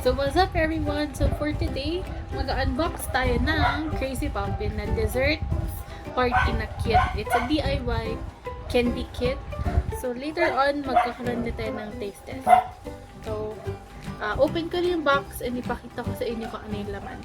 So what's up everyone? So for today, mag-unbox tayo ng KRACIE Popin na dessert party na kit. It's a DIY candy kit. So later on, magkakaroon din tayo ng taste test. So, open ko rin yung box and ipakita ko sa inyo kung ano yung laman.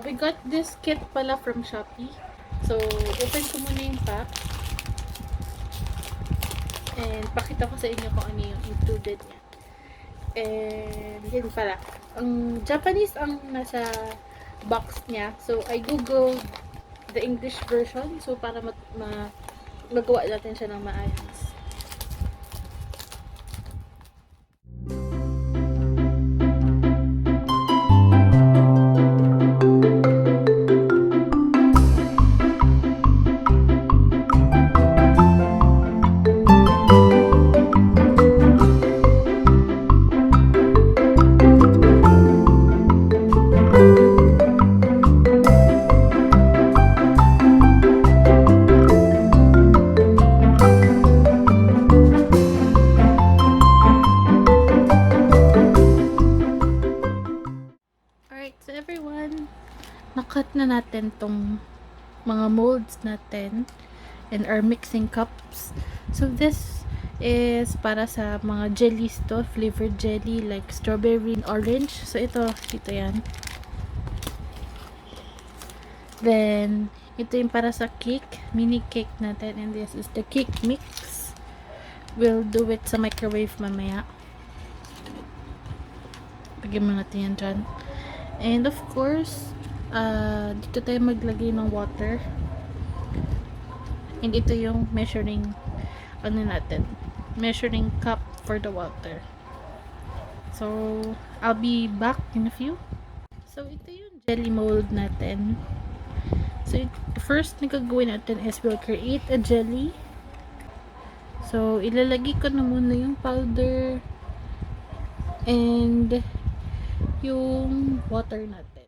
We got this kit pala from Shopee. So, open ko muna yung pack. And pakita ko sa inyo kung ano yung included niya. And yun pala. Ang Japanese ang nasa box niya. So, I googled the English version. So, para magawa natin siya ng maayos. So everyone, nakat na natin tong mga molds natin and our mixing cups. So this is para sa mga jellies to, flavored jelly like strawberry and orange. So ito yan. Then ito yung para sa cake, mini cake natin, and this is the cake mix. We'll do it sa microwave mamaya. Lagyan mo natin yan dyan. And of course, dito tayo maglagay ng water. And ito yung measuring measuring cup for the water. So, I'll be back in a few. So, ito yung jelly mold natin. So, first na gagawin natin is we'll create a jelly. So, ilalagay ko na muna yung powder and yung water natin.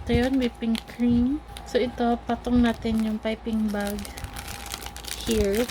Ito yun, whipping cream. So, ito, patong natin yung piping bag here.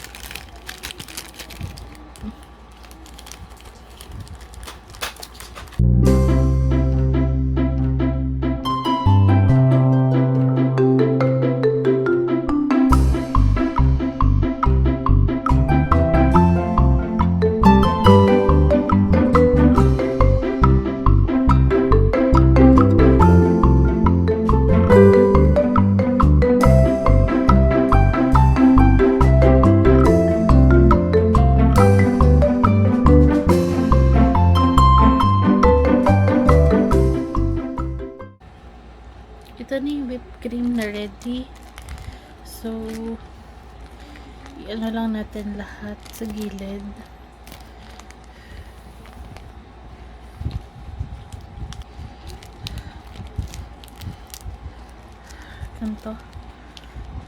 Ito na yung whipped cream na ready. So, i-ano lang natin lahat sa gilid. Ganito.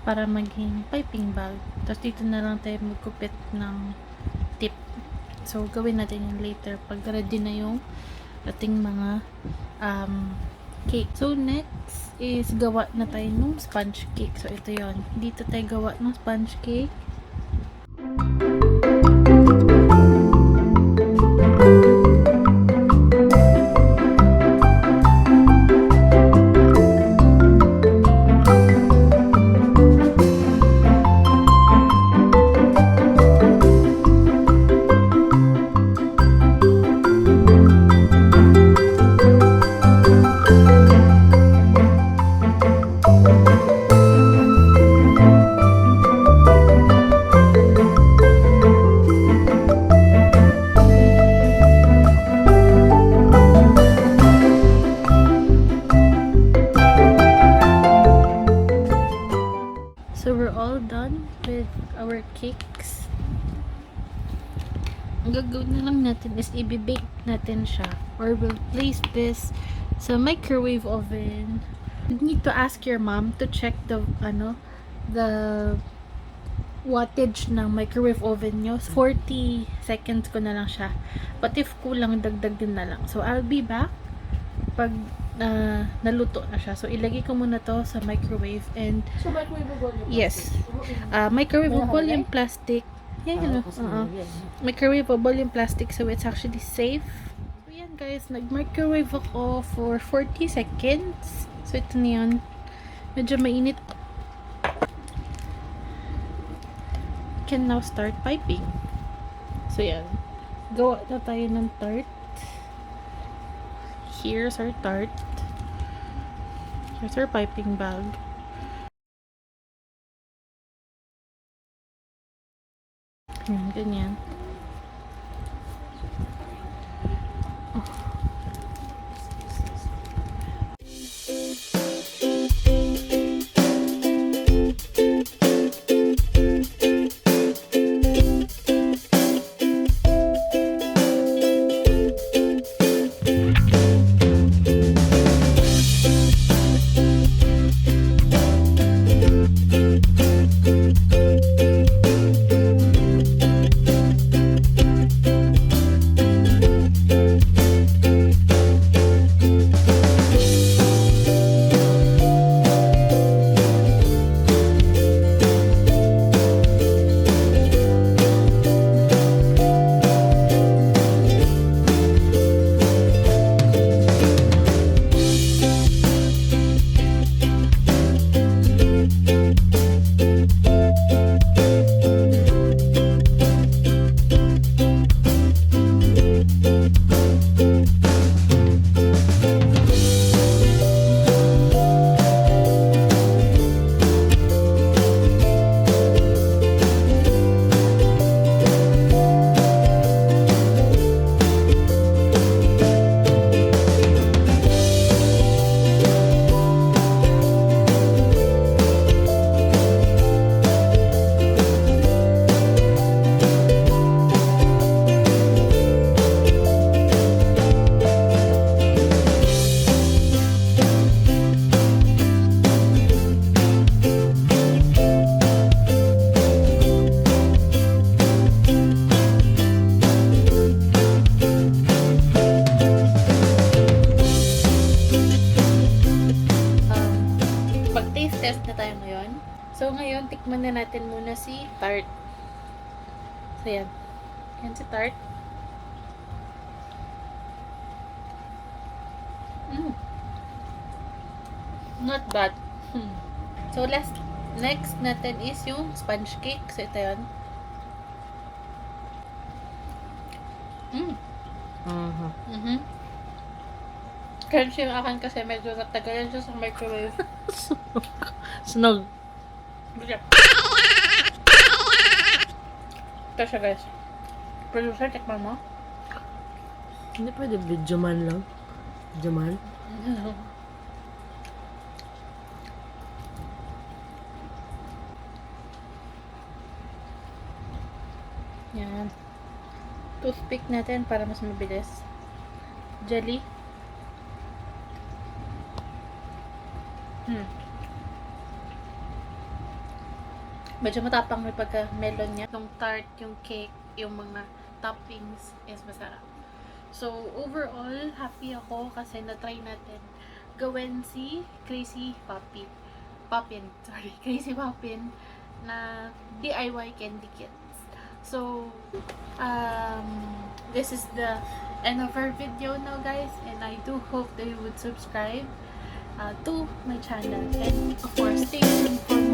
Para maging piping bag. Tapos dito na lang tayo magkupit ng tip. So, gawin natin yun later pag ready na yung ating mga cake. So, next is gawa na tayo ng sponge cake. So, ito yon. Dito tayo gawa ng sponge cake. So, we're all done with our cakes. Ang gagawin na lang natin is i-bake natin siya. Or we'll place this sa microwave oven. You need to ask your mom to check the wattage ng microwave oven nyo. 40 seconds ko na lang siya. But if kulang, dagdag din na lang. So, I'll be back pag naluto na siya. So, ilagay ko muna to sa microwave and So, microwavable yung plastic? yes. Microwavable yung plastic. Yeah, microwavable yung plastic, so it's actually safe. So, yan guys, nag-microwave ako for 40 seconds. So, ito na yun. Medyo mainit. Can now start piping. So, yan. Gawa na tayo ng tart. Here's our tart. Here's our piping bag. Ganyan. na tayo ngayon. So, ngayon, tikman na natin muna si tart. So, yan. Yan si tart. Not bad. So, next natin is yung sponge cake. So, ito yun. Crunchy yung akin kasi medyo natagalan siya sa microwave. Sunog. Ito siya, guys. Producer, tikman mo. Hindi pwede video man lang. Video man. Yan. Toothpick natin para mas mabilis. Jelly. Medyo matapang may pagka-melon niya. Yung tart, yung cake, yung mga toppings is masarap. So, overall, happy ako kasi na-try natin gawin si KRACIE Popin. KRACIE Popin na DIY candy kits. So, this is the end of our video now, guys, and I do hope that you would subscribe to my channel, and of course stay tuned for more